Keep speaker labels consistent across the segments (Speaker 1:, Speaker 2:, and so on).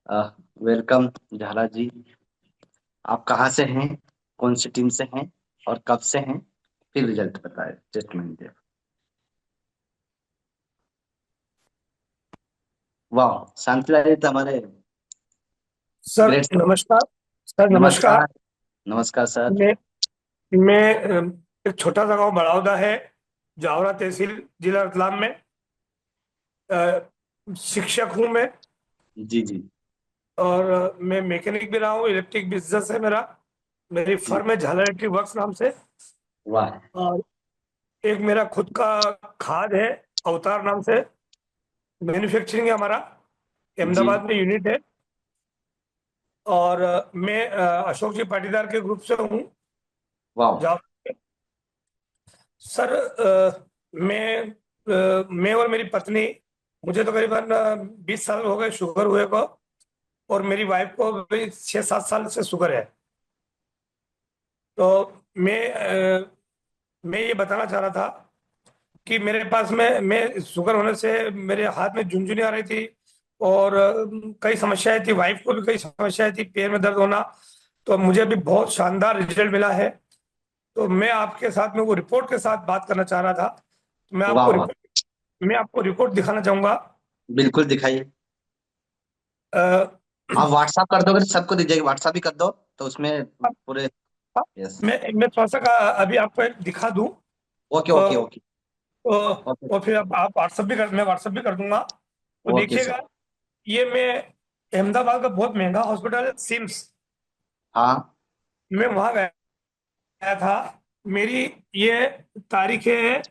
Speaker 1: Welcome झाला जी। आप कहाँ से हैं? कौन सी टीम से हैं? और कब से हैं? फिर रिजल्ट बताए, स्टेटमेंट दे। वाह, शांति लाल तो हमारे
Speaker 2: सर
Speaker 1: ग्रेट सर।
Speaker 2: नमस्कार। सर नमस्कार।
Speaker 1: नमस्कार। नमस्कार सर।
Speaker 2: मैं एक छोटा सा गांव बड़ौदा है, जावरा तहसील, जिला रतलाम में। शिक्षक हूं मैं।
Speaker 1: जी जी।
Speaker 2: और मैं मैकेनिक भी रहा हूँ, इलेक्ट्रिक बिजनेस है मेरा। मेरी
Speaker 1: जी।
Speaker 2: फर्म है झाला इलेक्ट्रिक वर्क्स नाम से।
Speaker 1: वाह।
Speaker 2: और एक मेरा खुद का खाद है, अवतार नाम से। मैन्युफैक्चरिंग है हमारा,
Speaker 1: जी।
Speaker 2: अहमदाबाद में यूनिट है। और मैं अशोक जी पाटीदार के ग्रुप से हूँ।
Speaker 1: वाह।
Speaker 2: जावरा। सर मैं और मेरी पत्नी, मुझे तो करीबन 20 साल हो गए शुगर हुए को। और मेरी वाइफ को भी 6-7 साल से शुगर है। तो मैं ये बताना चाह रहा था कि मेरे पास में मैं शुगर होने से मेरे हाथ में झुनझुनी आ रही थी। और कई समस्याएं थी, वाइफ को भी कई समस्याएं थी, पैर में दर्द होना। तो मुझे अभी बहुत शानदार रिजल्ट मिला है। तो मैं आपके साथ में वो रिपोर्ट के साथ बात करना चाह रहा था। तो
Speaker 1: वाह वाह।
Speaker 2: मैं आपको रिपोर्ट दिखाना चाहूंगा।
Speaker 1: बिल्कुल दिखाइए।
Speaker 2: अ,
Speaker 1: आप व्हाट्सएप कर दोगे तो सबको दीजिएगा, व्हाट्सएप भी कर दो तो उसमें पूरे। यस।
Speaker 2: मैं थोड़ा सा अभी आपको एक दिखा दूं।
Speaker 1: ओके
Speaker 2: तो,
Speaker 1: ओके ओके। ओके
Speaker 2: और फिर आप व्हाट्सएप भी कर, मैं व्हाट्सएप भी कर दूंगा। तो
Speaker 1: ओके सर।
Speaker 2: देखिएगा। ये मैं अहमदाबाद का बहुत महंगा हॉस्पिटल है, सिम्स।
Speaker 1: हाँ।
Speaker 2: मैं वहां गया था। मेरी ये तारीख है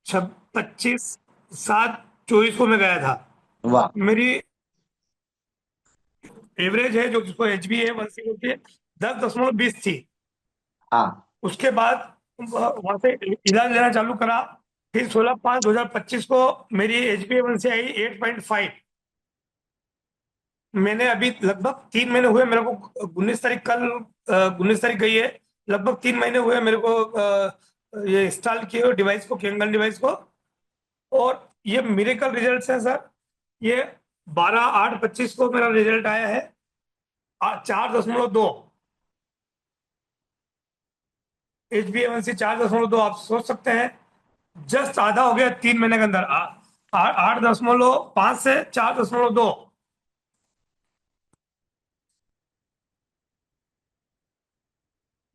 Speaker 2: 25/7/24 को मैं गया था।
Speaker 1: वाह।
Speaker 2: मेरी एवरेज है जो जिसको एच बी है 1 होती है, 10.20 थी।
Speaker 1: हाँ।
Speaker 2: उसके बाद वहां से इलाज लेना चालू करा। फिर 16/5/2025 को मेरी एच बी ए वन से आई 8.5। मैंने अभी लगभग 3 महीने हुए मेरे को, 19 तारीख कल, 19 तारीख गई है। लगभग 3 महीने हुए मेरे को ये इंस्टॉल किए डिवाइस को, केंगल डिवाइस को। और ये मिरेकल रिजल्ट है सर। ये 12/8/25 को मेरा रिजल्ट आया है। 4.2 एच बी एवन सी, 4.2। आप सोच सकते हैं, जस्ट आधा हो गया 3 महीने के अंदर। 8.5 से 4.2।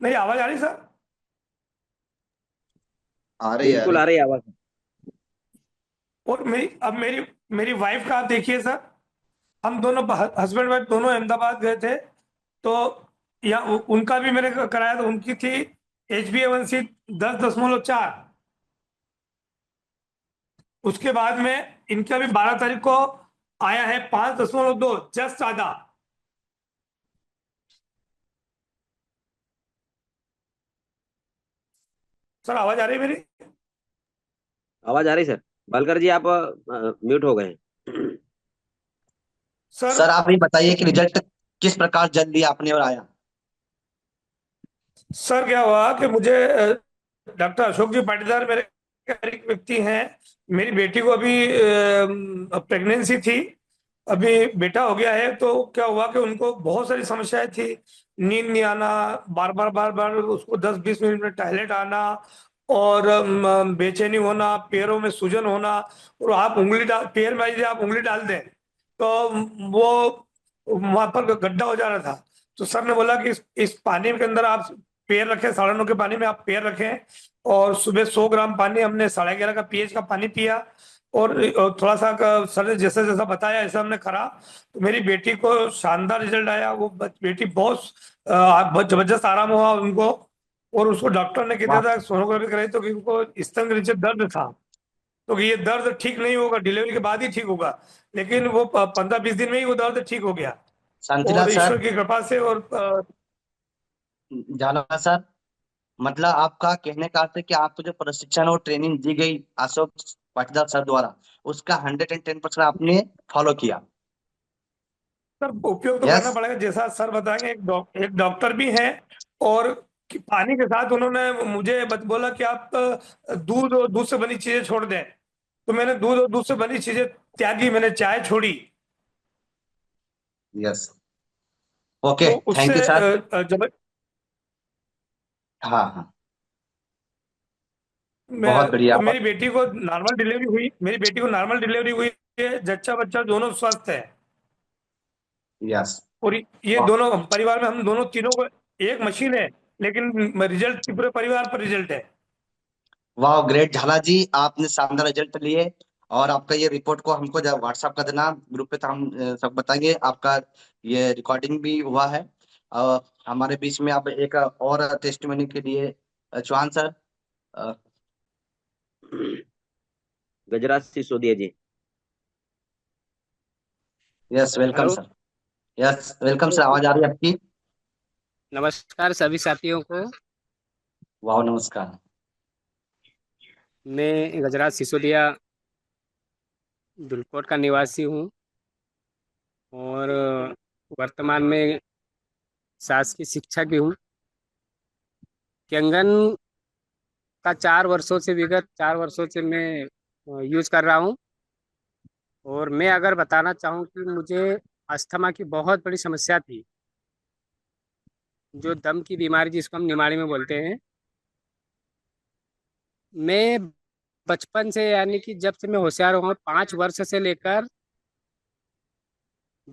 Speaker 2: मेरी आवाज आ रही सर?
Speaker 1: आ रही है, आ
Speaker 3: बिल्कुल
Speaker 1: रही
Speaker 3: आ रही है आवाज।
Speaker 2: और मेरी मेरी वाइफ का आप देखिए सर। हम दोनों हस्बैंड वाइफ दोनों अहमदाबाद गए थे। तो या उनका भी मैंने कराया, तो उनकी थी एच बी एवन सी 10.4। उसके बाद में इनका भी 12 तारीख को आया है 5.2, जस्ट आधा। सर आवाज आ रही है मेरी?
Speaker 3: आवाज आ रही सर। बालकर जी आप म्यूट हो गए हैं।
Speaker 2: Sir
Speaker 1: sir. आप ये बताइए कि रिजल्ट किस प्रकार जल्द दिया आपने और आया?
Speaker 2: सर क्या हुआ कि मुझे डॉक्टर अशोक जी पाटीदार मेरे एक व्यक्ति हैं। मेरी बेटी को अभी प्रेगनेंसी थी। अभी बेटा हो गया है। तो क्या हुआ कि उनको बहुत सारी समस्याएं थी। नींद नहीं आना, बार बार उसको 10-20 मिनट में टॉयलेट आना। और बेचैनी होना, पैरों में सूजन होना। और आप उंगली डाल, पैर में यदि आप उंगली डाल दें तो वो वहां पर गड्ढा हो जा रहा था। तो सर ने बोला कि इस पानी के अंदर आप पैर रखें, 9:30 के पानी में आप पैर रखें। और सुबह 100 ग्राम पानी, हमने 11:30 का पीएच का पानी पिया। और थोड़ा सा सर ने जैसा जैसा बताया ऐसा हमने करा। तो मेरी बेटी को शानदार रिजल्ट आया। वो बेटी बहुत जबरदस्त आराम हुआ उनको। और उसको डॉक्टर ने कहता
Speaker 1: वाह।
Speaker 2: था, सोनोग्राफी कराई तो कि उनको स्तन के नीचे दर्द था। तो ये दर्द ठीक नहीं होगा, डिलीवरी के बाद ही ठीक होगा। लेकिन वो 15-20 दिन में ही वो दर्द ठीक हो गया।
Speaker 1: शांतिलाल
Speaker 2: और
Speaker 1: सर।
Speaker 2: ईश्वर की कृपा से। और
Speaker 1: जाना सर। मतलब आपका कहने का अर्थ है कि आपको जो प्रशिक्षण और ट्रेनिंग दी गई अशोक पाटीदार सर द्वारा, उसका 110% आपने फॉलो किया।
Speaker 2: सर उपयोग तो
Speaker 1: यस।
Speaker 2: करना पड़ेगा, जैसा सर बताएंगे। एक डॉक्टर भी हैं। और पानी के साथ उन्होंने मुझे बोला कि आप दूध और दूध से बनी चीजें छोड़ दें। तो मैंने दूध और दूध से बनी चीजें त्यागी, मैंने चाय छोड़ी।
Speaker 1: यस। ओके,
Speaker 2: तो
Speaker 1: थैंक
Speaker 2: उससे
Speaker 1: यू सर।
Speaker 2: जब
Speaker 1: हाँ हाँ, बहुत बढ़िया।
Speaker 2: मेरी बेटी को नॉर्मल डिलीवरी हुई, मेरी बेटी को नॉर्मल डिलीवरी हुई है, जच्चा बच्चा दोनों स्वस्थ है।
Speaker 1: यस।
Speaker 2: और ये दोनों परिवार में हम दोनों तीनों को एक मशीन है, लेकिन रिजल्ट पूरे परिवार पर रिजल्ट है।
Speaker 1: वाह ग्रेट झाला जी, आपने शानदार रिजल्ट लिए। और आपका ये रिपोर्ट को हमको जब व्हाट्सअप कर देना ग्रुप पे, तो हम सब बताएंगे। आपका ये रिकॉर्डिंग भी हुआ है। हमारे बीच में आप एक और टेस्टिमनी के लिए Chauhan sir.
Speaker 3: Gajraj Sisodia ji.
Speaker 1: Yes, welcome
Speaker 4: hello.
Speaker 1: Sir. Yes, welcome sir, आवाज आ रही है आपकी?
Speaker 4: नमस्कार सभी साथियों को।
Speaker 1: वाह, नमस्कार।
Speaker 4: मैं गजराज सिसोदिया दुलकोट का निवासी हूँ और वर्तमान में शासकीय शिक्षक भी हूँ। केंगन का 4 वर्षों से, विगत 4 वर्षों से मैं यूज कर रहा हूँ। और मैं अगर बताना चाहूँ कि मुझे अस्थमा की बहुत बड़ी समस्या थी, जो दम की बीमारी जिसको हम निमाड़ी में बोलते हैं। मैं बचपन से, यानी कि जब से मैं होशियार हुआ, 5 वर्ष से लेकर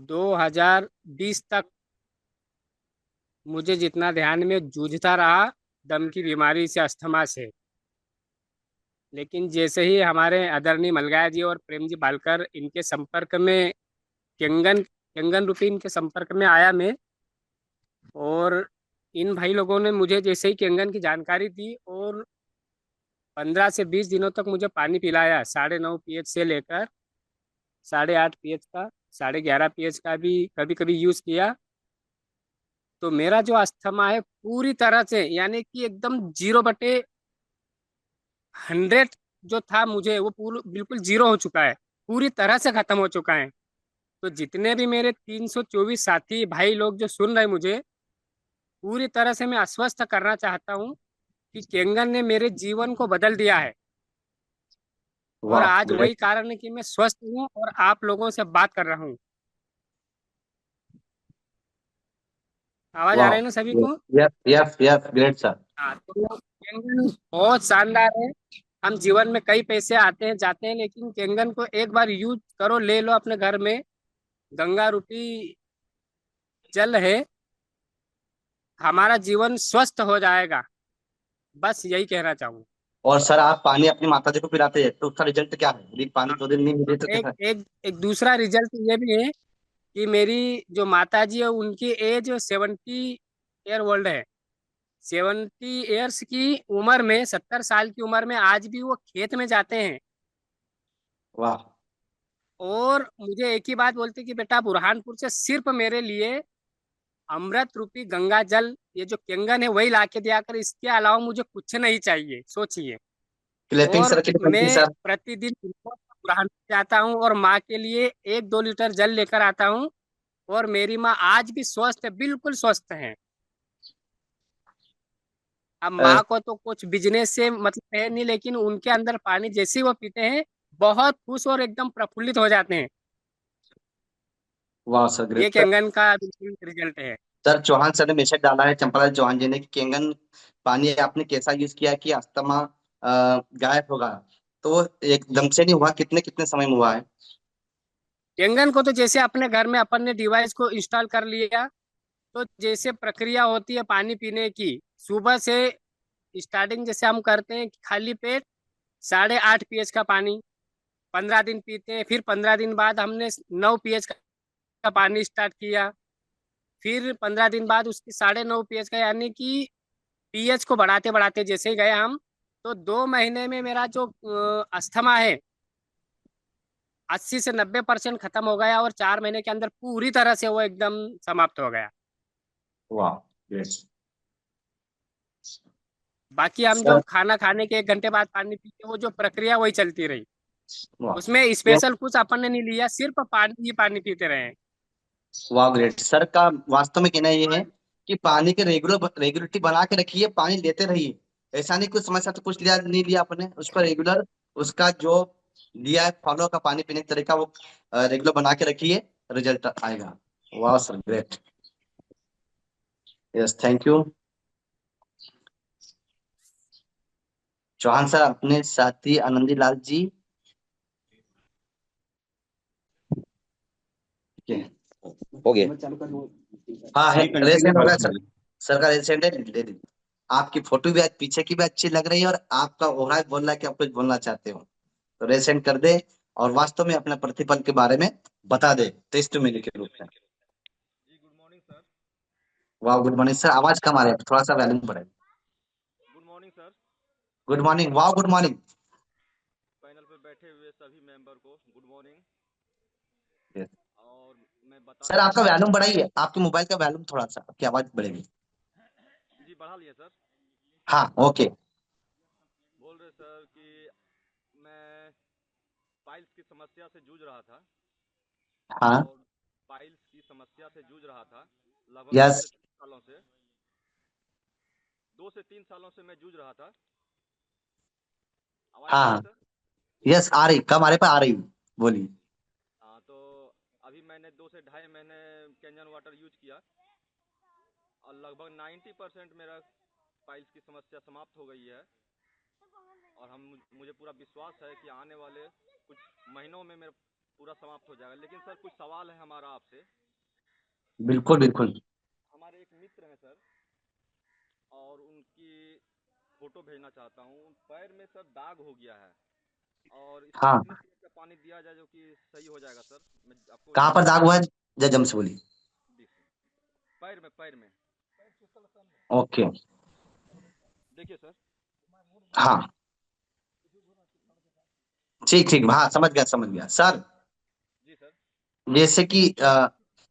Speaker 4: 2020 तक मुझे जितना ध्यान में जूझता रहा दम की बीमारी से, अस्थमा से। लेकिन जैसे ही हमारे आदरणीय मलगाया जी और प्रेम जी बालकर इनके संपर्क में, केंगन केंगन रूपी इनके संपर्क में आया मैं, और इन भाई लोगों ने मुझे जैसे ही केंगन की जानकारी दी और 15 से 20 दिनों तक मुझे पानी पिलाया, 9.5 pH से लेकर 8.5 pH का, 11.5 pH का भी कभी कभी यूज़ किया। तो मेरा जो अस्थमा है पूरी तरह से, यानी कि एकदम 0/100 जो था मुझे, वो पूरा बिल्कुल जीरो हो चुका है, पूरी तरह से खत्म हो चुका है। तो जितने भी मेरे 324 साथी भाई लोग जो सुन रहे मुझे, पूरी तरह से मैं आश्वस्त करना चाहता हूँ कि केंगन ने मेरे जीवन को बदल दिया है। और
Speaker 1: वाह
Speaker 4: आज
Speaker 1: ग्रेट।
Speaker 4: वही कारण है कि मैं स्वस्थ हूँ और आप लोगों से बात कर रहा हूँ। आवाज आ
Speaker 1: वाह।
Speaker 4: रहा है ना सभी को?
Speaker 1: Yes yes yes, great sir.
Speaker 4: हाँ, तो केंगन बहुत शानदार है। हम जीवन में कई पैसे आते हैं जाते हैं, लेकिन केंगन को एक बार यूज करो, ले लो अपने घर में। गंगा रूपी जल है, हमारा जीवन स्वस्थ हो जाएगा। बस यही कहना चाहूँ।
Speaker 1: और सर, आप पानी अपनी माता जी को पिलाते हैं, तो उसका रिजल्ट क्या है? यदि पानी 2 दिन नहीं मिले तो
Speaker 4: एक
Speaker 1: कैसा है?
Speaker 4: एक एक दूसरा रिजल्ट ये भी है कि मेरी जो माता जी है उनकी एज 70 ईयर ओल्ड है। 70 ईयर्स की उम्र में, 70 साल की उम्र में आज भी वो खेत में जाते हैं।
Speaker 1: वाह।
Speaker 4: और मुझे एक ही बात बोलते कि बेटा, बुरहानपुर से सिर्फ मेरे लिए अमृत रूपी गंगा जल, ये जो केंगन है वही ला के दिया कर, इसके अलावा मुझे कुछ नहीं चाहिए, सोचिए।
Speaker 1: क्लैपिंग
Speaker 4: और
Speaker 1: सर के लिए बनती है
Speaker 4: मैं
Speaker 1: सर।
Speaker 4: प्रतिदिन बुरहानपुर जाता हूँ और माँ के लिए 1-2 लीटर जल लेकर आता हूँ। और मेरी माँ आज भी स्वस्थ है, बिल्कुल स्वस्थ है। अब
Speaker 1: अ,
Speaker 4: माँ को तो कुछ बिजनेस से मतलब है नहीं, लेकिन उनके अंदर पानी जैसे ही वो पीते हैं, बहुत खुश और एकदम प्रफुल्लित हो जाते हैं।
Speaker 1: वाह सर,
Speaker 4: ये
Speaker 1: ग्रेट सर।
Speaker 4: केंगन का बिल्कुल रिजल्ट है।
Speaker 1: सर, चौहान सर ने मैसेज डाला है, चंपला चौहान जी ने, कि केंगन पानी आपने कैसा यूज किया कि अस्थमा गायब होगा? तो एकदम से नहीं हुआ, कितने कितने समय में हुआ है?
Speaker 4: केंगन को तो जैसे अपने घर में अपन ने डिवाइस को इंस्टॉल कर लिया, तो जैसे प्रक्रिया होती है पानी पीने की, सुबह से स्टार्टिंग जैसे हम करते हैं कि खाली पेट 8.5 pH का पानी 15 दिन पीते हैं। फिर 15 दिन बाद हमने 9 pH का पानी स्टार्ट किया। फिर 15 दिन बाद उसकी 9.5 pH का, यानी कि पीएच को बढ़ाते बढ़ाते जैसे ही गए हम, तो 2 महीने में मेरा जो अस्थमा है 80 से 90% खत्म हो गया, और 4 महीने के अंदर पूरी तरह से वो एकदम समाप्त हो गया।
Speaker 1: वाह ग्रेट।
Speaker 4: बाकी हम जो
Speaker 1: सर।
Speaker 4: खाना खाने के 1 घंटे बाद पानी पीते, वो जो प्रक्रिया वही चलती रही।
Speaker 1: वाह।
Speaker 4: उसमें स्पेशल कुछ अपन ने नहीं लिया, सिर्फ पानी ही पानी पीते रहे।
Speaker 1: वाह ग्रेट सर का वास्तव में कहना ये है कि पानी के रेगुलरिटी बना के रखिए, पानी लेते रहिए। ऐसा नहीं कुछ समस्या तो कुछ लिया नहीं लिया आपने, उस पर रेगुलर, उसका जो लिया है फॉलो का पानी पीने का तरीका, वो रेगुलर बना के रखिए, रिजल्ट आएगा। वाह sir, great. Yes, thank you. Chauhan sir, अपने साथी आनंदी लाल जी। ठीक है।
Speaker 3: हो गया।
Speaker 1: हाँ है,
Speaker 3: जी कंटिन्यू
Speaker 1: रेसेंट हो गया
Speaker 3: कर
Speaker 1: सर।
Speaker 3: दीजिए।
Speaker 1: सर का रेसेंट है, ले लीजिए। आपकी फोटो भी आज पीछे की भी अच्छी लग रही है, और आपका ओवरऑल बोल रहा है कि आप कुछ बोलना चाहते हो, तो रेसेंट कर दे। और वास्तव में अपने प्रतिपल के बारे में बता दे टेस्टिमोनी के रूप में।
Speaker 5: जी गुड मॉर्निंग सर।
Speaker 1: वाह, गुड मॉर्निंग सर। आवाज कम आ रही है, थोड़ा सा वैल्यूम बढ़ाए।
Speaker 5: Good morning sir.
Speaker 1: Good morning. वाह, गुड मॉर्निंग।
Speaker 5: पैनल पे बैठे हुए सभी मेंबर को गुड मॉर्निंग। और मैं
Speaker 1: सर,
Speaker 5: बताना
Speaker 1: आपका
Speaker 5: चाहता
Speaker 1: वैल्यूम बढ़ाइए, आपके मोबाइल का वैल्यूम थोड़ा सा, आपकी आवाज बढ़ेगी।
Speaker 5: हूँ। जी बढ़ा लिया सर।
Speaker 1: हाँ, ओके।
Speaker 5: बोल रहे सर कि मैं पाइल्स की समस्या से जूझ रहा था।
Speaker 1: हाँ।
Speaker 5: और पाइल्स की समस्या से जूझ रहा था लगभग
Speaker 1: यस।
Speaker 5: 2 से 3 सालों से। 2 से 3 सालों से मैं जूझ रहा था। आवाज़ आ रही है
Speaker 1: हाँ।
Speaker 5: सर?
Speaker 1: यस, आ रही, कम आ रही पर आ रही। बोलिए।
Speaker 5: हाँ तो अभी मैंने 2 से ढाई महीने कैंजन वाटर यूज किया और लगभग 90% मेरा पाइल्स की समस्या समाप्त हो गई है। और मुझे पूरा विश्वास है कि आने वाले कुछ महीनों में मेरा पूरा समाप्त हो जाएगा। लेकिन सर कुछ सवाल है हमारा आपसे।
Speaker 1: बिल्कुल बिल्कुल।
Speaker 5: हमारे एक मित्र हैं सर, और उनकी फ़ोटो भेजना चाहता हूँ। पैर में सर दाग हो गया है, और इसको
Speaker 1: हाँ,
Speaker 5: कितनी देर का पानी दिया जाए जो कि सही हो जाएगा सर? मैं आपको
Speaker 1: कहाँ पर
Speaker 5: जानना
Speaker 1: दाग
Speaker 5: चाहता
Speaker 1: हुआ है? जजम से बोलिए।
Speaker 5: हूँ। जी सर, पैर में
Speaker 1: ओके।
Speaker 5: देखिए सर।
Speaker 1: हाँ, ठीक ठीक, हाँ, समझ गया समझ गया सर।
Speaker 5: जी सर।
Speaker 1: जैसे कि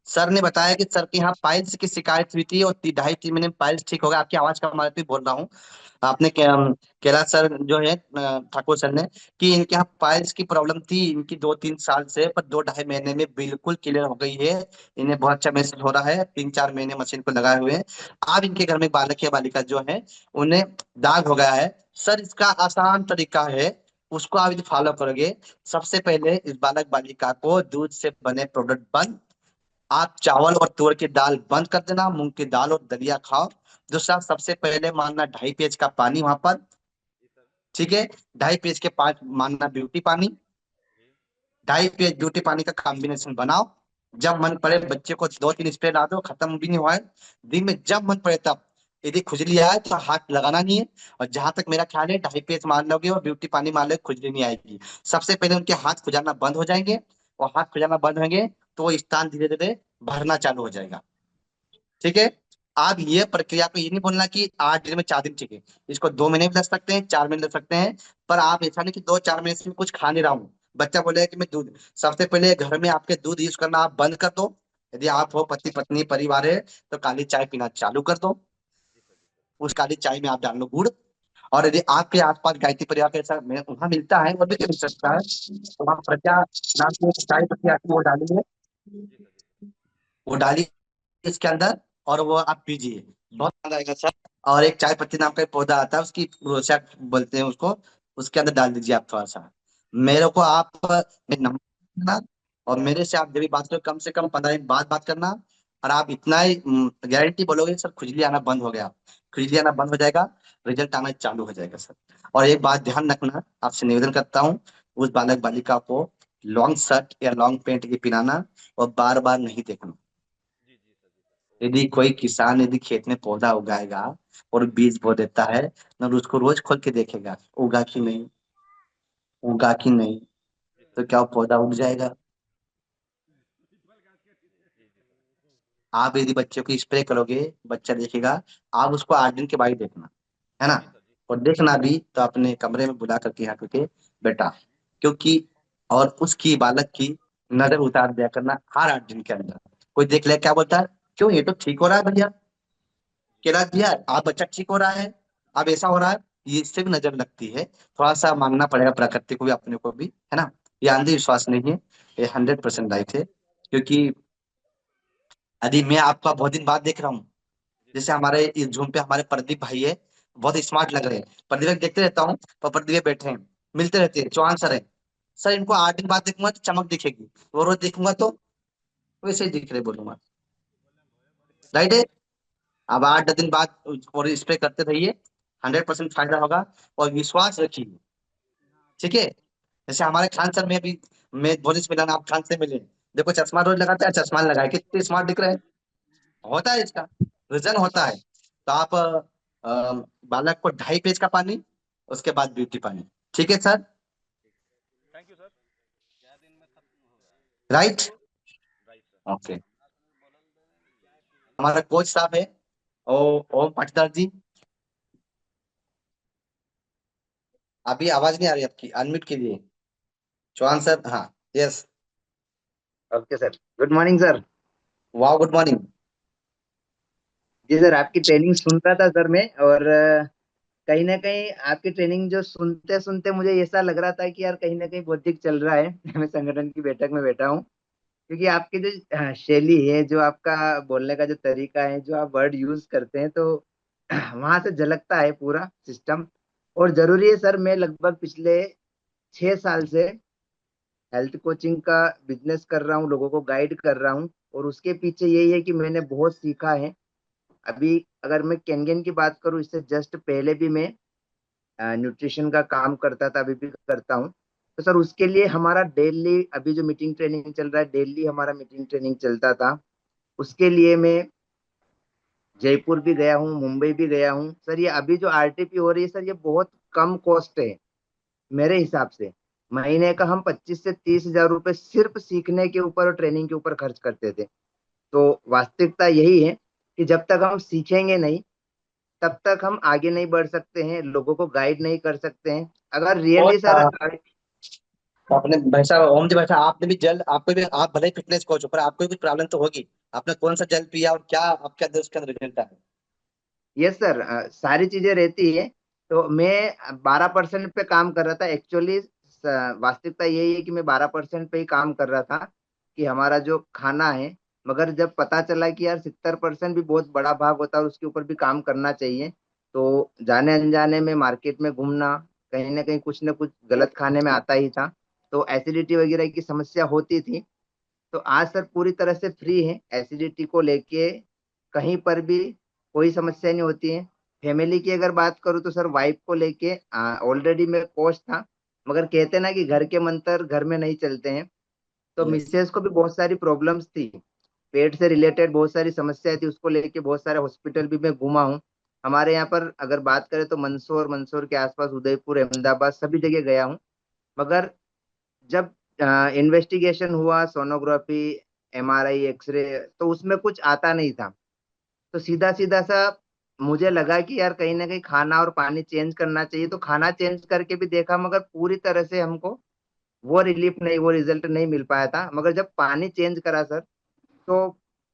Speaker 1: सर ने बताया कि सर के यहाँ पाइल्स की शिकायत हुई थी, और 2.5-3 महीने में पाइल्स ठीक हो गया। आपकी आवाज कम आ रही थी, बोल रहा हूँ। आपने कैलाश सर जो है, ठाकुर सर ने, कि इनके यहाँ पाइल्स की प्रॉब्लम थी इनकी 2-3 साल से, पर 2-2.5 महीने में बिल्कुल क्लियर हो गई है। इन्हें बहुत अच्छा महसूस हो रहा है, 3-4 महीने मशीन को लगाए हुए हैं। अब इनके घर में एक बालक या बालिका जो है, उन्हें दाग हो गया है। सर, इसका आसान तरीका है, उसको आप यदि फॉलो करोगे। सबसे पहले इस बालक बालिका को दूध से बने प्रोडक्ट बंद। आप चावल और तुअर की दाल बंद कर देना, मूंग की दाल और दलिया खाओ। दूसरा, सबसे पहले मानना 2.5 पेज का पानी वहां पर।
Speaker 5: जी सर।
Speaker 1: ठीक है। 2.5 पेज के 5 मानना ब्यूटी पानी।
Speaker 5: जी
Speaker 1: 2.5 पेज ब्यूटी पानी का कॉम्बिनेशन बनाओ। जब मन पड़े बच्चे को 2-3 स्प्रे ला दो, खत्म भी नहीं हुआ है। दिन में जब मन पड़े तब। यदि खुजली आए तो हाथ लगाना नहीं है। और जहां तक मेरा ख्याल है, 2.5 पेज मार लोगे और ब्यूटी पानी मार लोगे, खुजली नहीं आएगी। सबसे पहले उनके हाथ खुजाना बंद हो जाएंगे। और हाथ खुजाना बंद होंगे तो वो स्थान धीरे धीरे भरना चालू हो जाएगा। ठीक है। आप ये प्रक्रिया को ये नहीं बोलना कि 8 दिन में 4 दिन ठीक है। इसको 2 महीने भी लग सकते हैं, 4 महीने लग सकते हैं। पर आप ऐसा नहीं कि 2-4 महीने से कुछ खा नहीं रहा हूँ, बच्चा बोलेगा कि मैं दूध। सबसे पहले घर में आपके दूध यूज करना आप बंद कर दो। यदि आप हो पति पत्नी परिवार है, तो काली चाय पीना चालू कर दो।
Speaker 5: जी सर। जी सर।
Speaker 1: उस काली चाय में आप डाल लो गुड़। और यदि आपके आसपास गायत्री परिवार के साथ में वहां मिलता है, वो भी मिल सकता है, तो आप प्रजा नाम की एक चाय पत्ती आती है, वो डालेंगे।
Speaker 5: जी सर। जी सर।
Speaker 1: वो डालिए इसके अंदर, और वो आप पीजिए। बहुत मजा आएगा सर। और एक चाय पत्ती नाम का एक पौधा आता है, उसकी रोसा बोलते हैं उसको। उसके अंदर डाल दीजिए आप थोड़ा सा। मेरे को आप नंबर देना, और मेरे से आप जब भी बात करो, कम से कम 15 दिन बाद बात करना। और आप इतना ही गारंटी बोलोगे सर, खुजली आना बंद हो गया। खुजली आना बंद हो जाएगा, रिजल्ट आना चालू हो जाएगा सर। और एक बात ध्यान रखना, आपसे निवेदन करता हूँ, उस बालक बालिका को लॉन्ग शर्ट या लॉन्ग पैंट की पहनाना, और बार बार नहीं देखना।
Speaker 5: जी जी सर। जी सर।
Speaker 1: यदि कोई किसान यदि खेत में पौधा उगाएगा और बीज बो देता है, तो उसको रोज खोल के देखेगा, उगा कि नहीं, उगा कि नहीं।
Speaker 5: जी सर।
Speaker 1: तो क्या वो पौधा उग जाएगा?
Speaker 5: जी जी सर।
Speaker 1: आप यदि बच्चे को स्प्रे करोगे, बच्चा देखेगा। आप उसको 8 दिन के बाद ही देखना, है ना।
Speaker 5: जी सर। जी
Speaker 1: और देखना भी तो अपने कमरे में बुला करके यहाँ करके, बेटा, क्योंकि, और उसकी बालक की नजर उतार दिया करना हर 8 दिन के अंदर। कोई देख ले क्या बोलता है, क्यों ये तो ठीक हो रहा है भैया, केला दिया, आप बच्चा ठीक हो रहा है, अब ऐसा हो रहा है। ये इससे भी नजर लगती है। थोड़ा सा मानना पड़ेगा प्रकृति को भी, अपने को भी, है ना। ये अंधविश्वास नहीं है, ये 100% राइट है। क्योंकि यदि मैं आपका बहुत दिन बाद देख रहा हूँ,
Speaker 5: जी
Speaker 1: जैसे
Speaker 5: सर।
Speaker 1: हमारे इस झूम पे हमारे प्रदीप भाई है, बहुत स्मार्ट लग रहे हैं। प्रदीप भाई देखते रहता हूँ, पर प्रदीप भाई बैठे हैं, मिलते रहते हैं, चौहान सर है। सर, इनको 8 दिन बाद देखूंगा तो चमक दिखेगी, वो रोज देखूंगा तो वैसे ही दिख रहे, बोलूंगा। राइट है। अब 8-10 दिन बाद और स्प्रे करते रहिए, 100% फायदा होगा। और विश्वास रखिए, ठीक है। जैसे हमारे खान सर में अभी, मैं भोले से मिला ना, आप खान से मिले, देखो चश्मा रोज लगाते हैं, चश्मा लगाए कितने स्मार्ट दिख रहे हैं। होता है इसका रीजन होता है। तो आप बालक को 2.5 पेज का पानी, उसके बाद ब्यूटी पानी, ठीक है सर।
Speaker 5: Thank you sir. क्या दिन में खत्म होगा?
Speaker 1: राइट।
Speaker 5: Right sir.
Speaker 1: ओके। हमारा कोच साहब है, ओ ओम पाटीदार जी। अभी आवाज नहीं आ रही आपकी, अनम्यूट कीजिए। चौहान सर, हाँ। Yes.
Speaker 6: Okay sir, good morning sir.
Speaker 1: वाह, गुड मॉर्निंग।
Speaker 6: जी सर, आपकी ट्रेनिंग सुन रहा था सर मैं, और कहीं ना कहीं आपकी ट्रेनिंग जो सुनते सुनते मुझे ऐसा लग रहा था कि यार कहीं ना कहीं बौद्धिक चल रहा है। मैं संगठन की बैठक में बैठा हूँ, क्योंकि आपकी जो शैली है, जो आपका बोलने का जो तरीका है, जो आप वर्ड यूज करते हैं, तो वहां से झलकता है पूरा सिस्टम। और जरूरी है सर, मैं लगभग पिछले 6 साल से हेल्थ कोचिंग का बिजनेस कर रहा हूँ, लोगों को गाइड कर रहा हूँ, और उसके पीछे यही है कि मैंने बहुत सीखा है। अभी अगर मैं केंगेन की बात करूँ, इससे जस्ट पहले भी मैं न्यूट्रिशन का काम करता था, अभी भी करता हूँ। तो सर उसके लिए हमारा डेली, अभी जो मीटिंग ट्रेनिंग चल रहा है, डेली हमारा मीटिंग ट्रेनिंग चलता था। उसके लिए मैं जयपुर भी गया हूँ, मुंबई भी गया हूँ सर। ये अभी जो आरटीपी हो रही है सर, ये बहुत कम कॉस्ट है मेरे हिसाब से। महीने का हम 25 से 30 हजार रुपए सिर्फ सीखने के ऊपर और ट्रेनिंग के ऊपर खर्च करते थे। तो वास्तविकता यही है कि जब तक हम सीखेंगे नहीं, तब तक हम आगे नहीं बढ़ सकते हैं, लोगों को गाइड नहीं कर सकते हैं। अगर रियली
Speaker 1: कोच,
Speaker 6: सर,
Speaker 1: आपने भाई साहब, ओम जी भाई साहब, आपने भी जल, आपको भी, आप भले फिटनेस कोच हो, पर आपको भी कुछ प्रॉब्लम तो होगी। आपने कौन सा जल पिया और क्या आपके अंदर उसके अंदर रिजल्ट आया?
Speaker 6: यस सर, सारी चीजें रहती है। तो मैं 12% पे काम कर रहा था एक्चुअली। वास्तविकता यही है कि मैं 12% पे ही काम कर रहा था, कि हमारा जो खाना है। मगर जब पता चला कि यार 70% भी बहुत बड़ा भाग होता है और उसके ऊपर भी काम करना चाहिए, तो जाने अनजाने में मार्केट में घूमना, कहीं ना कुछ गलत खाने में आता ही था। तो एसिडिटी वगैरह की समस्या होती थी। तो आज सर पूरी तरह से फ्री है एसिडिटी को लेके, कहीं पर भी कोई समस्या नहीं होती है। फैमिली की अगर बात करूँ तो सर, वाइफ को लेके ऑलरेडी मैं कोच था, मगर कहते ना कि घर के मंत्र घर में नहीं चलते हैं। तो
Speaker 1: यस।
Speaker 6: मिसेज को भी बहुत सारी प्रॉब्लम्स थी, पेट से रिलेटेड बहुत सारी समस्या थी, उसको लेके बहुत सारे हॉस्पिटल भी मैं घूमा हूँ। हमारे यहाँ पर अगर बात करें तो मंदसौर, मंदसौर के आसपास उदयपुर, अहमदाबाद, सभी जगह गया हूँ। मगर जब इन्वेस्टिगेशन हुआ, सोनोग्राफी, एमआरआई, एक्सरे, तो उसमें कुछ आता नहीं था। तो सीधा सीधा सा मुझे लगा कि यार कहीं ना कहीं खाना और पानी चेंज करना चाहिए। तो खाना चेंज करके भी देखा, मगर पूरी तरह से हमको वो रिलीफ नहीं, वो रिजल्ट नहीं मिल पाया था। मगर जब पानी चेंज करा सर, तो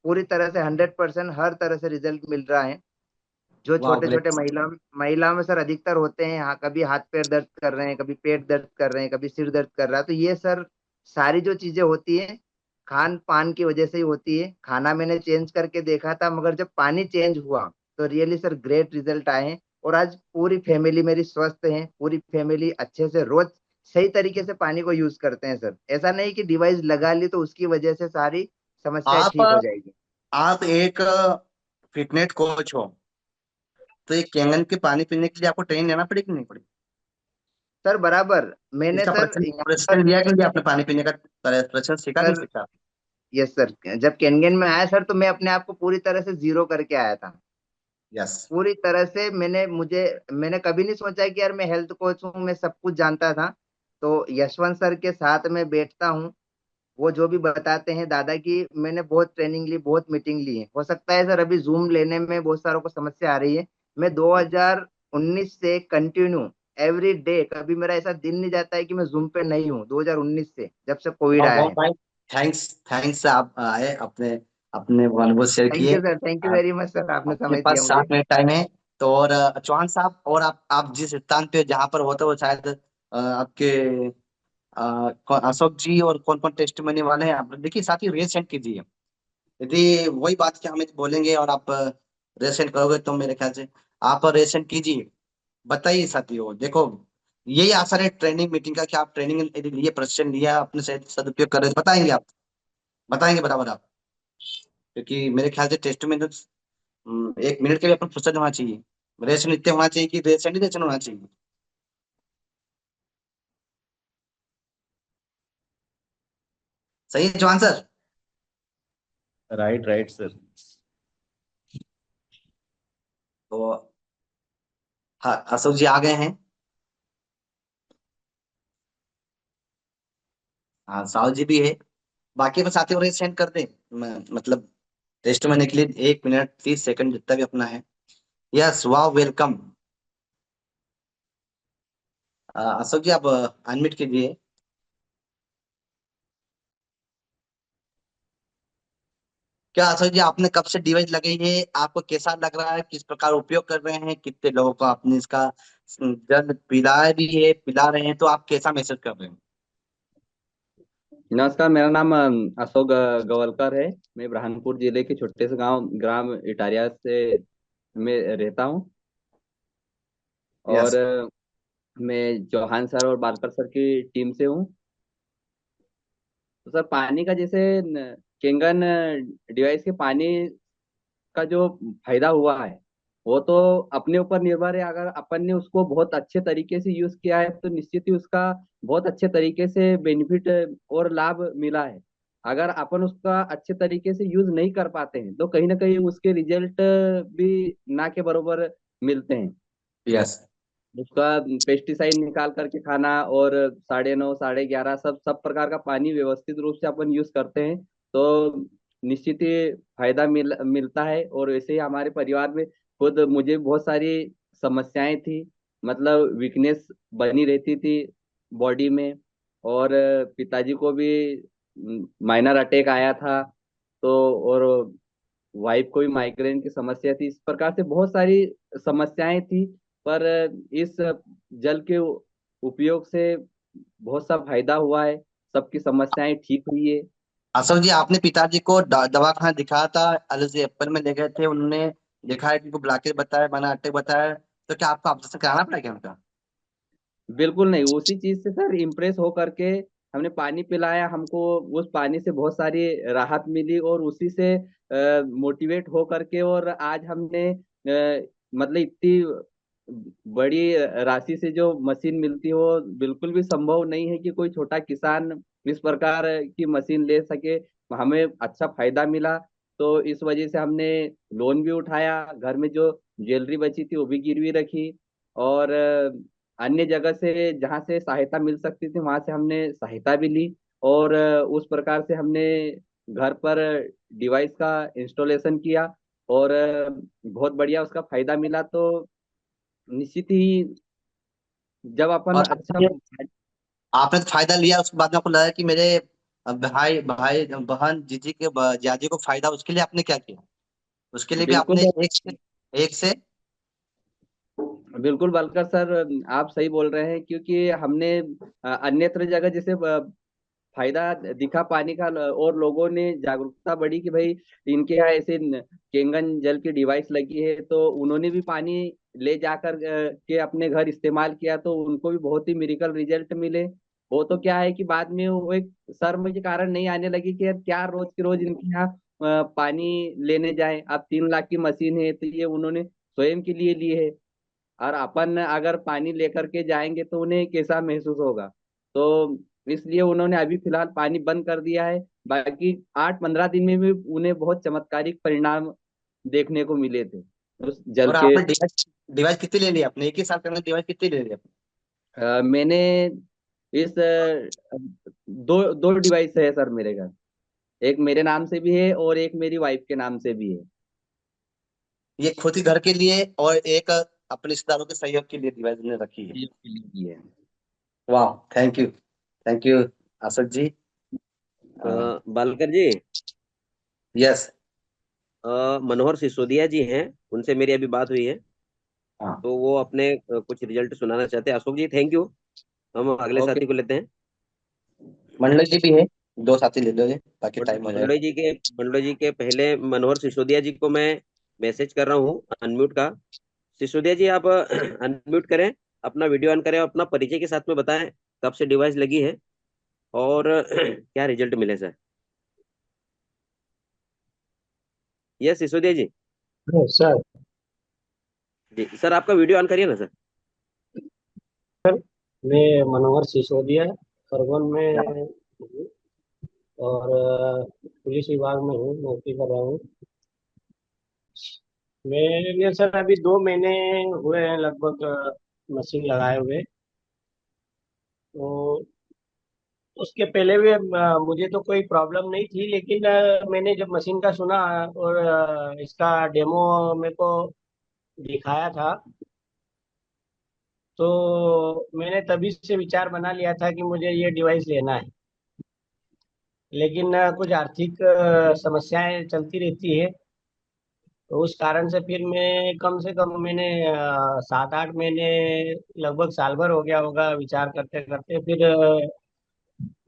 Speaker 6: पूरी तरह से 100% हर तरह से रिजल्ट मिल रहा है। जो
Speaker 1: वाह,
Speaker 6: छोटे छोटे
Speaker 1: ग्रेट।
Speaker 6: महिलाओं में सर अधिकतर होते हैं, हाँ, कभी हाथ पैर दर्द कर रहे हैं, कभी पेट दर्द कर रहे हैं, कभी सिर दर्द कर रहा है। तो ये सर सारी जो चीजें होती है, खान पान की वजह से ही होती है। खाना मैंने चेंज करके देखा था, मगर जब पानी चेंज हुआ तो रियली सर ग्रेट रिजल्ट आए हैं। और आज पूरी फैमिली मेरी स्वस्थ है, पूरी फैमिली अच्छे से रोज सही तरीके से पानी को यूज करते हैं सर। ऐसा नहीं कि डिवाइस लगा ली तो उसकी वजह से सारी समस्याएं
Speaker 1: आप
Speaker 6: ठीक हो जाएगी।
Speaker 1: आप एक फिटनेस कोच हो, तो ये कैंगन के पानी पीने के लिए आपको ट्रेनिंग लेना पड़ेगी नहीं पड़ेगी?
Speaker 6: सर बराबर, मैंने
Speaker 1: इसका
Speaker 6: सर
Speaker 1: प्रश्न
Speaker 6: यहाँ पर,
Speaker 1: प्रश्न लिया कि नहीं, आपने पानी पीने का प्रश्न सीखा नहीं
Speaker 6: सर
Speaker 1: सीखा?
Speaker 6: यस सर, जब केनगेन में आया सर, तो मैं अपने आप को पूरी तरह से जीरो करके आया था।
Speaker 1: यस।
Speaker 6: पूरी तरह से मैंने कभी नहीं सोचा कि यार मैं हेल्थ कोच हूँ, मैं सब कुछ जानता था। तो यशवंत सर के साथ में बैठता हूँ, वो जो भी बताते हैं दादा की, मैंने बहुत ट्रेनिंग ली, बहुत मीटिंग ली है। हो सकता है सर अभी जूम लेने में बहुत सारों को समस्या आ रही है। मैं 2019 से कंटिन्यू एवरी डे, कभी मेरा ऐसा दिन नहीं जाता है कि मैं जूम पे नहीं हूँ। 2019 से, जब से कोविड
Speaker 1: और
Speaker 6: आया
Speaker 1: बहुत
Speaker 6: है।
Speaker 1: भाई, थैंक्स, थैंक्स, आप आए, अपने अपने अनुभव शेयर
Speaker 6: थैंक
Speaker 1: किए।
Speaker 6: यू सर, थैंक यू
Speaker 1: आप,
Speaker 6: वेरी मच सर, आपने
Speaker 1: अपने
Speaker 6: समय दिया
Speaker 1: पास
Speaker 6: मुझे।
Speaker 1: 7 मिनट टाइम है। तो और चौहान साहब, और आप जिस स्थान पे जहाँ पर होते हो, शायद आपके अशोक जी और कौन कौन टेस्ट मनी वाले हैं, आप देखिए साथ ही रेस सेंड कीजिए। यदि वही बात कि हम बोलेंगे और आप रेस सेंड करोगे, तो मेरे ख्याल से आप रेस सेंड कीजिए। बताइए साथियों, देखो, यही असर है ट्रेनिंग मीटिंग का, कि आप ट्रेनिंग यदि लिए, प्रशिक्षण लिया, अपने से सदुपयोग कर रहे हैं, तो बताएंगे आप, बताएंगे बराबर आप। क्योंकि मेरे ख्याल से टेस्ट में तो 1 मिनट के लिए अपन फुर्सत होना चाहिए। रेस्ट नित्य होना चाहिए कि रेस्ट होना चाहिए। सही है जवान सर।
Speaker 7: Right right sir.
Speaker 1: तो हाँ, अशोक जी आ गए हैं। हाँ, साहु जी भी है। बाकी अपन साथी और सेंड कर दें। मतलब टेस्ट में के लिए 1 मिनट 30 सेकंड जितना भी अपना है। यस, वाह, वेलकम। अशोक जी आप अनम्यूट कीजिए। क्या अशोक जी आपने कब से डिवाइस लगाई है, आपको कैसा लग रहा है, किस प्रकार उपयोग कर रहे हैं, कितने लोगों को आपने इसका जल पिलाया भी है, पिला रहे हैं, तो आप कैसा महसूस कर रहे हैं?
Speaker 8: नमस्कार, मेरा नाम अशोक गवलकर है। मैं ब्रह्मपुर जिले के छोटे से गांव ग्राम इटारिया से मैं रहता हूं। और
Speaker 1: यस।
Speaker 8: मैं चौहान सर और बालकर सर की टीम से हूं। तो सर, पानी का जैसे केंगन डिवाइस के पानी का जो फायदा हुआ है वो तो अपने ऊपर निर्भर है। अगर अपन ने उसको बहुत अच्छे तरीके से यूज किया है तो निश्चित ही उसका बहुत अच्छे तरीके से बेनिफिट और लाभ मिला है। अगर अपन उसका अच्छे तरीके से यूज नहीं कर पाते हैं तो कहीं ना कहीं उसके रिजल्ट भी ना के बराबर मिलते हैं।
Speaker 1: यस।
Speaker 8: उसका पेस्टिसाइड निकाल करके खाना और 9:30 11:30 सब सब प्रकार का पानी व्यवस्थित रूप से अपन यूज करते हैं तो निश्चित ही फायदा मिलता है। और वैसे ही हमारे परिवार में खुद मुझे बहुत सारी समस्याएं थी, मतलब वीकनेस बनी रहती थी बॉडी में। और पिताजी को भी माइनर अटैक आया था। तो और वाइफ को भी माइग्रेन की समस्या थी। इस प्रकार से बहुत सारी समस्याएं थी। पर इस जल के उपयोग से बहुत सा फायदा हुआ है, सबकी समस्याएं ठीक हुई है।
Speaker 1: अशोक जी आपने पिताजी को दवाखाना दिखाया था, अलग एप्पल में ले गए थे, उन्होंने देखा है कि उनको ब्लॉकेज बताया, बना अटैक बताया, तो क्या आपको ऑपरेशन कराना पड़ा क्या उनका?
Speaker 8: बिल्कुल नहीं, उसी चीज से सर इम्प्रेस हो करके हमने पानी पिलाया, हमको उस पानी से बहुत सारी राहत मिली और उसी से मोटिवेट हो करके और आज हमने मतलब इतनी बड़ी राशि से जो मशीन मिलती हो, बिल्कुल भी संभव नहीं है कि कोई छोटा किसान इस प्रकार की मशीन ले सके। हमें अच्छा फायदा मिला तो इस वजह से हमने लोन भी उठाया, घर में जो ज्वेलरी बची थी वो भी गिरवी रखी और अन्य जगह से जहाँ से सहायता मिल सकती थी वहां से हमने सहायता भी ली। और उस प्रकार से हमने घर पर डिवाइस का इंस्टॉलेशन किया और बहुत बढ़िया उसका फायदा मिला। तो निश्चित ही जब अपन
Speaker 1: और
Speaker 8: अच्छा।
Speaker 1: ये आपने तो फायदा लिया, उसके बाद में आपको लगा कि मेरे भाई भाई बहन जीजी के जियाजी को फायदा, उसके लिए आपने क्या किया? उसके लिए भी
Speaker 8: बिल्कुल
Speaker 1: आपने एक से
Speaker 8: बिल्कुल बलकर सर, आप सही बोल रहे हैं क्योंकि हमने अन्यत्र जगह जैसे फायदा दिखा पानी का और लोगों ने जागरूकता बढ़ी कि भाई इनके यहाँ ऐसे केंगन जल की डिवाइस लगी है तो उन्होंने भी पानी ले जाकर के अपने घर इस्तेमाल किया तो उनको भी बहुत ही मिरेकल रिजल्ट मिले। वो तो क्या है कि बाद में वो एक शर्म के कारण नहीं आने लगी कि यार क्या रोज के रोज इनके यहाँ पानी लेने जाए। अब 3 लाख की मशीन है तो ये उन्होंने स्वयं के लिए ली है और अपन अगर पानी लेकर के जाएंगे तो उन्हें कैसा महसूस होगा। तो इसलिए उन्होंने अभी फिलहाल पानी बंद कर दिया है। बाकी 8-15 दिन में भी उन्हें बहुत चमत्कारिक परिणाम देखने को मिले थे उस जल
Speaker 1: और
Speaker 8: के।
Speaker 1: आपने डिवाइस डिवाइस कितनी ले ली आपने? एक ही साल के अंदर डिवाइस कितनी ले ली आपने?
Speaker 8: मैंने इस दो दो डिवाइस है सर मेरे घर। एक मेरे नाम से भी है और एक मेरी वाइफ के नाम से भी है।
Speaker 1: ये खुद ही घर के लिए और एक अपने रिश्तेदारों के सहयोग के लिए डिवाइस ने रखी है।
Speaker 8: ये के लिए भी है।
Speaker 1: वाह, thank you Ashok ji.
Speaker 3: Balkar ji,
Speaker 1: yes.
Speaker 3: Manohar Sisodia ji हैं, उनसे मेरी अभी बात हुई है
Speaker 1: हाँ।
Speaker 3: तो वो अपने कुछ रिजल्ट सुनाना चाहते हैं। अशोक जी थैंक यू। हम अगले
Speaker 8: ओके।
Speaker 3: साथी को लेते हैं।
Speaker 1: मंडल जी भी है, 2 साथी ले लो ताकि टाइम हो जाएगा।
Speaker 3: मंडोई जी के पहले मनोहर सिसोदिया जी को मैं मैसेज कर रहा हूँ अनम्यूट का। सिसोदिया जी आप अनम्यूट करें, अपना वीडियो ऑन करें और अपना परिचय के साथ में बताएं कब से डिवाइस लगी है और क्या रिजल्ट मिले सर। यस सिसोदिया जी।
Speaker 9: सर
Speaker 3: जी सर, आपका वीडियो ऑन करिए ना सर।
Speaker 9: मैं मनोहर सिसोदिया खरगोन में हूँ और पुलिस विभाग में हूँ, नौकरी कर रहा हूँ। मेरे सर अभी 2 महीने हुए हैं लगभग मशीन लगाए हुए। तो उसके पहले भी मुझे तो कोई प्रॉब्लम नहीं थी, लेकिन मैंने जब मशीन का सुना और इसका डेमो मेरे को दिखाया था, तो मैंने तभी से विचार बना लिया था कि मुझे ये डिवाइस लेना है। लेकिन कुछ आर्थिक समस्याएं चलती रहती है, तो उस कारण से फिर मैं कम से कम मैंने 7-8 महीने, लगभग साल भर हो गया होगा विचार करते करते। फिर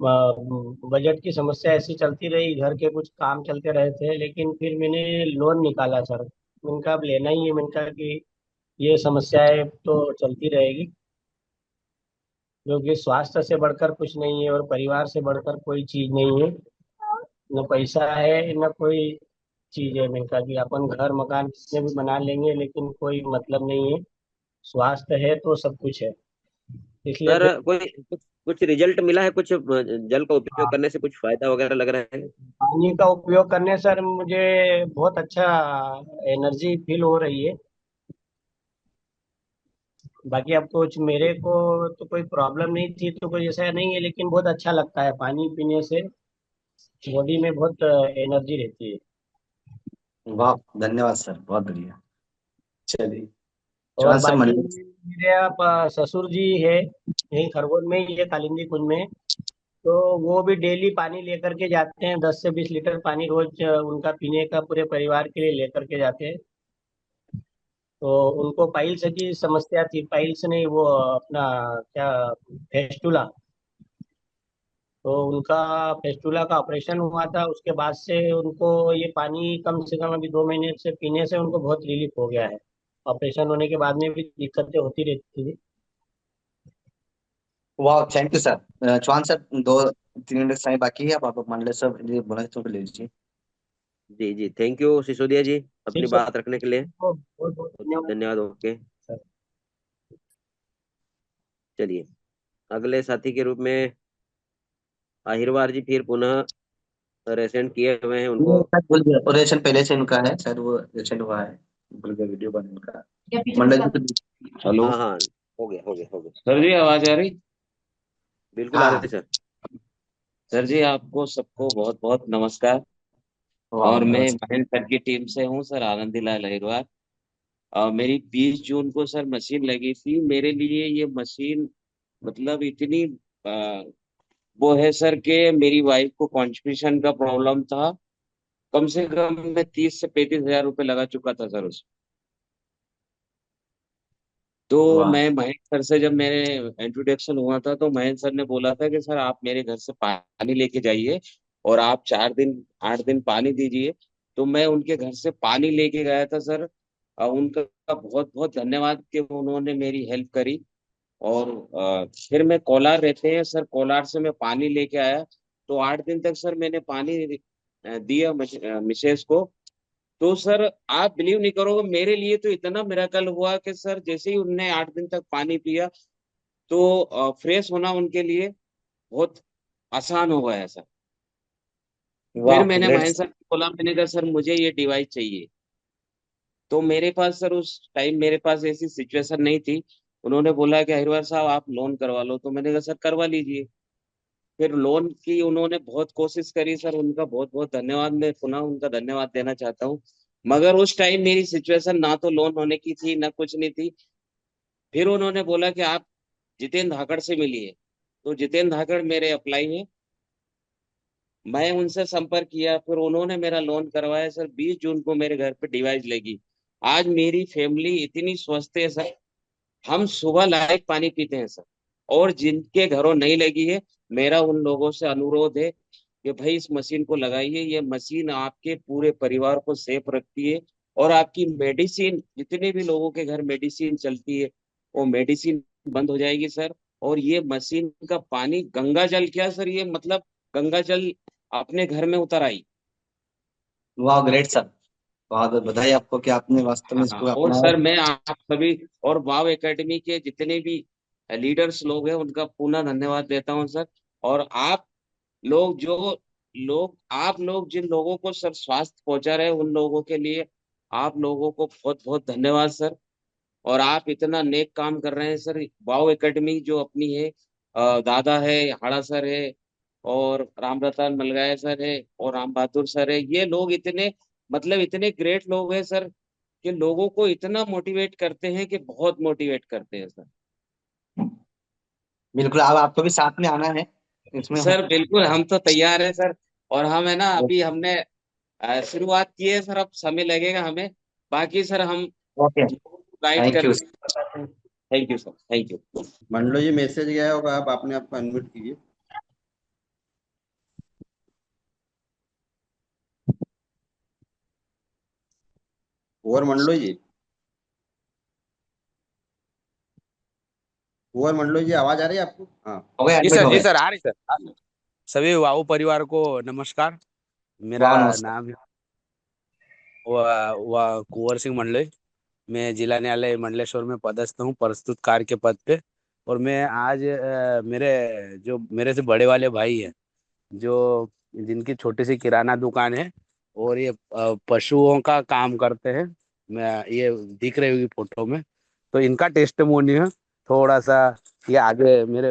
Speaker 9: बजट की समस्या ऐसी चलती रही, घर के कुछ काम चलते रहे थे, लेकिन फिर मैंने लोन निकाला सर। मैंने कहा अब लेना ही है, मैंने कहा कि ये समस्याएं तो चलती रहेगी, क्योंकि स्वास्थ्य से बढ़कर कुछ नहीं है और परिवार से बढ़कर कोई चीज नहीं है। न पैसा है न कोई चीज है। मैंने कहा कि अपन घर मकान कितने भी बना लेंगे, लेकिन कोई मतलब नहीं है। स्वास्थ्य है तो सब कुछ है। इसलिए
Speaker 3: सर
Speaker 9: फिर
Speaker 3: कोई कुछ रिजल्ट मिला है, कुछ जल का उपयोग
Speaker 9: हाँ,
Speaker 3: करने से कुछ फायदा वगैरह लग रहा है?
Speaker 9: पानी का उपयोग करने सर मुझे बहुत अच्छा एनर्जी फील हो रही है। बाकी अब कुछ मेरे को तो कोई प्रॉब्लम नहीं थी, तो कोई ऐसा नहीं है, लेकिन बहुत अच्छा लगता है पानी पीने से। बॉडी में बहुत एनर्जी रहती है।
Speaker 1: वाह, धन्यवाद सर, बहुत बढ़िया। चलिए,
Speaker 9: और
Speaker 1: चौहान सर
Speaker 9: बाकी
Speaker 1: मंडल।
Speaker 9: मेरे आप ससुर जी है यही खरगोन में ही है, कालिंदी कुंज में। तो वो भी डेली पानी लेकर के जाते हैं, 10 से 20 लीटर पानी रोज उनका पीने का पूरे परिवार के लिए लेकर के जाते हैं। तो उनको पाइल्स की समस्या थी, पाइल्स नहीं वो अपना क्या, फेस्टुला। तो उनका फेस्टुला का ऑपरेशन हुआ था, उसके बाद से उनको ये पानी कम से कम अभी 2 महीने से पीने से उनको बहुत रिलीफ हो गया है। ऑपरेशन होने के बाद में भी दिक्कतें होती रहती थी।
Speaker 1: वाह, thank you sir. Chauhan sir, 2-3 minute समय बाकी है, आप मंडल सर ये बोला तो ले लीजिए।
Speaker 3: जी जी, थैंक यू सिसोदिया जी अपनी
Speaker 9: ठीक सर,
Speaker 3: बात रखने के लिए।
Speaker 9: बहुत बहुत धन्यवाद
Speaker 3: धन्यवाद। Okay,
Speaker 9: sir.
Speaker 3: चलिए अगले साथी के रूप में आहिरवार जी फिर पुनः रेसेंट किए हुए हैं
Speaker 1: ये
Speaker 3: उनको।
Speaker 1: शायद भूल गया, ऑपरेशन पहले से इनका है शायद, वो रिसेंट हुआ है। भूल गया वीडियो बना इनका। मंडल जी
Speaker 7: हेलो
Speaker 3: हाँ हाँ, हो गया हो गया हो गया।
Speaker 7: सर जी, आवाज आ रही?
Speaker 3: बिल्कुल आ रहे
Speaker 1: हाँ।
Speaker 3: सर।
Speaker 7: सर जी, आपको सबको बहुत बहुत नमस्कार।
Speaker 1: वाह,
Speaker 7: और मैं
Speaker 1: नमस्ते।
Speaker 7: महेंद्र सर की टीम से हूँ सर, आनंदी लाल अहिरवार। मेरी 20 जून को सर मशीन लगी थी। मेरे लिए ये मशीन मतलब इतनी वो है सर कि मेरी वाइफ को कॉन्स्टिपेशन का प्रॉब्लम था। कम से कम मैं 30 से 35 हजार रुपये लगा चुका था सर उस। तो
Speaker 1: वाह।
Speaker 7: मैं महेंद्र सर से जब मेरे इंट्रोडक्शन हुआ था, तो महेंद्र सर ने बोला था कि सर आप मेरे घर से पानी लेके जाइए और आप 4 दिन 8 दिन पानी दीजिए। तो मैं उनके घर से पानी लेके गया था सर। उनका बहुत बहुत धन्यवाद कि उन्होंने मेरी हेल्प करी। और फिर मैं कोलार रहते हैं सर, कोलार से मैं पानी लेके आया। तो 8 दिन तक सर मैंने पानी दिया मिसेस को। तो सर आप बिलीव नहीं करोगे, मेरे लिए तो इतना मिराकल हुआ कि सर जैसे ही उनने 8 दिन तक पानी पिया, तो फ्रेश होना उनके लिए बहुत आसान हो गया सर। फिर
Speaker 1: वाह,
Speaker 7: मैंने
Speaker 1: ग्रेट।
Speaker 7: महेंद्र सर को बोला, मैंने कहा सर मुझे ये डिवाइस चाहिए। तो मेरे पास सर उस टाइम मेरे पास ऐसी सिचुएशन नहीं थी। उन्होंने बोला कि अहिरवार साहब आप लोन करवा लो। तो मैंने कहा सर करवा लीजिए। फिर लोन की उन्होंने बहुत कोशिश करी सर, उनका बहुत बहुत धन्यवाद, मैं पुनः उनका धन्यवाद देना चाहता हूँ। मगर उस टाइम मेरी सिचुएशन ना तो लोन होने की थी ना कुछ नहीं थी। फिर उन्होंने बोला कि आप जितेंद्र धाकड़ से मिलिए। तो जितेंद्र धाकड़ मेरे अप्लाई है। मैं उनसे संपर्क किया, फिर उन्होंने मेरा लोन करवाया सर। 20 जून को मेरे घर पे डिवाइस लगी। आज मेरी फैमिली इतनी स्वस्थ है सर। हम सुबह लाइट पानी पीते हैं सर। और जिनके घरों नहीं लगी है, मेरा उन लोगों से अनुरोध है कि भाई इस मशीन को लगाइए। ये मशीन आपके पूरे परिवार को सेफ रखती है। और आपकी मेडिसिन, जितने भी लोगों के घर मेडिसिन चलती है, वो मेडिसिन बंद हो जाएगी सर। और ये मशीन का पानी गंगा जल, क्या सर ये मतलब गंगा जल अपने घर में उतर आई।
Speaker 1: वाह, ग्रेट सर। बहुत बहुत बधाई आपको कि आपने वास्तव में
Speaker 7: हाँ,
Speaker 1: इसको
Speaker 7: और
Speaker 1: अपनाया।
Speaker 7: सर मैं आप सभी और वाव एकेडमी के जितने भी लीडर्स लोग हैं उनका पुनः धन्यवाद देता हूँ सर। और आप लोग आप लोग जिन लोगों को सर स्वास्थ्य पहुंचा रहे हैं उन लोगों के लिए आप लोगों को बहुत बहुत धन्यवाद सर। और आप इतना नेक काम कर रहे हैं सर। वाव एकेडमी जो अपनी है, दादा है, हाड़ा सर है, और राम रतन मलगाय सर है, और राम बहादुर सर है, ये लोग इतने मतलब इतने ग्रेट लोग हैं सर कि लोगों को इतना मोटिवेट करते हैं कि बहुत मोटिवेट करते हैं सर।
Speaker 1: बिल्कुल, अब आपको भी साथ में आना है इसमें हम।
Speaker 7: सर बिल्कुल, हम तो तैयार है सर। और हम है ना, अभी हमने शुरुआत की है सर, अब समय लगेगा हमें। बाकी सर हम
Speaker 1: ओके,
Speaker 7: गाइड
Speaker 1: थैंक यू।
Speaker 7: करते हैं। Thank you sir, thank you.
Speaker 10: Mandlo ji message गया होगा, आप अपने आप को अनम्यूट कीजिए। और मंडलो जी, और मंडलो जी आवाज आ रही है आपको? हाँ
Speaker 1: हो गए,
Speaker 11: जी
Speaker 1: एडमिट
Speaker 11: सर,
Speaker 1: हो
Speaker 11: जी
Speaker 1: गए।
Speaker 11: सर, आ रही सर। सभी वाऊ परिवार को नमस्कार। मेरा
Speaker 1: वाह, नमस्कार।
Speaker 11: नाम है कुंवर सिंह मंडले। मैं जिला न्यायालय मंडलेश्वर में पदस्थ हूँ, प्रस्तुतकार के पद पे। और मैं आज मेरे से बड़े वाले भाई हैं, जो जिनकी छोटी सी किराना दुकान है और ये पशुओं का काम करते हैं, मैं ये दिख रही होगी फोटो में, तो इनका टेस्टिमोनी है थोड़ा सा। ये आगे मेरे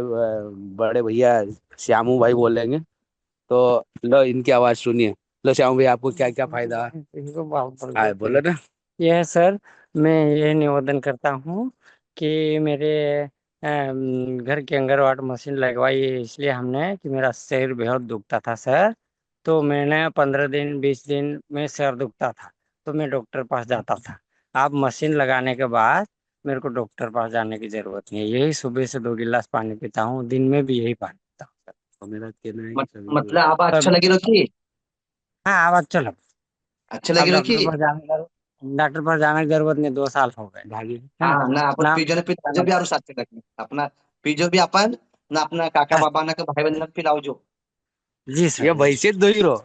Speaker 11: बड़े भैया श्यामू भाई बोलेंगे, तो लो इनकी आवाज सुनिए। लो श्यामू भाई, आपको क्या क्या फायदा है?
Speaker 9: इनको बहुत
Speaker 11: हाँ, बोलो ना।
Speaker 9: यह सर, मैं ये निवेदन करता हूँ कि मेरे घर के अंदर वाट मशीन लगवाई है, इसलिए हमने कि मेरा सिर बहुत दुखता था सर। तो मैंने 15 दिन 20 दिन में सिर दुखता था, तो मैं डॉक्टर पास जाता था। आप मशीन लगाने के बाद मेरे को डॉक्टर पास जाने की जरूरत नहीं है। यही सुबह से 2 गिलास पानी पीता हूँ, दिन में भी यही पानी पीता हूँ सर।
Speaker 11: तो मेरा कहना है कि सभी को
Speaker 1: मतलब आप अच्छा
Speaker 9: सब
Speaker 1: लगे रोकी,
Speaker 9: हाँ, आवाज चलो।
Speaker 1: अच्छा
Speaker 9: अब
Speaker 1: लगे रोकी।
Speaker 9: डॉक्टर पास जाने की जरूरत नहीं, 2 साल हो गए
Speaker 11: भागी।
Speaker 9: है ना।
Speaker 1: हाँ ना, अपन
Speaker 9: ना
Speaker 1: पीजो ने पिताजो भी आरो साथ में रखें अपना, पीजो भी अपन ना अपना काका बाबा ना के भाई बहन पिलाओ जो।
Speaker 9: जी
Speaker 11: ये
Speaker 9: सर, जी
Speaker 11: भैंसित दो ही रहो,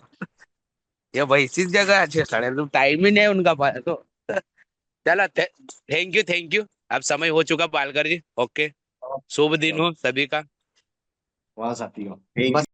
Speaker 11: ये भैंसित जगह अच्छे साढ़े तो टाइम ही नहीं है उनका पास तो। चलो, थैंक यू, थैंक यू। अब समय हो चुका पालकर जी। ओके, शुभ दिन हो सभी का।
Speaker 1: वहां साथी हो
Speaker 10: थैंक
Speaker 1: बस।